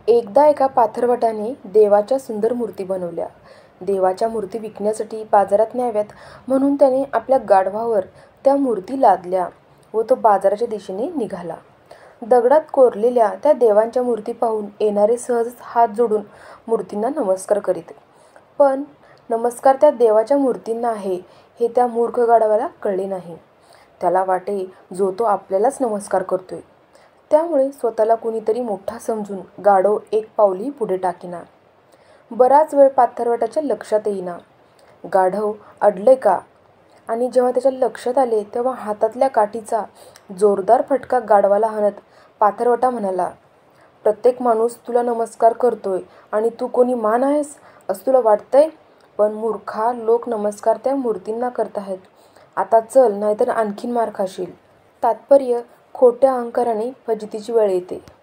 एकदा एका पाथरवटाने देवाच्या सुंदर मूर्ती बनवल्या. देवाच्या मूर्ती विकण्यासाठी बाजारात न्याव्यात म्हणून त्याने आपल्या गाढवावर त्या मूर्ती लादल्या व तो बाजाराच्या दिशेने निघाला. दगडात कोरलेल्या त्या देवांच्या मूर्ती पाहून येणारे सहजच हात जोडून मूर्तींना नमस्कार करीत. पण नमस्कार त्या देवाच्या मूर्तींना आहे हे त्या मूर्ख गाढवाला कळले नाही. त्याला वाटे जो तो आपल्यालाच नमस्कार करतोय. त्यामुळे स्वतःला कुणीतरी मोठा समजून गाढव एक पाऊलही पुढे टाकेना. बराच वेळ पाथरवटाच्या लक्षात येईना. गाढव अडलंय का? आणि जेव्हा त्याच्या लक्षात आले तेव्हा हातातल्या काठीचा जोरदार फटका गाढवाला हाणत पाथरवटा म्हणाला, "प्रत्येक माणूस तुला नमस्कार करतोय आणि तू कोणी महान आहेस असं तुला वाटतंय? पण मूर्खा, लोक नमस्कार त्या मूर्तींना करताहेत. आता चल, नाहीतर आणखीन मार खाशील." तात्पर्य: खोट्या अहंकाराने फजितीची वेळ येते.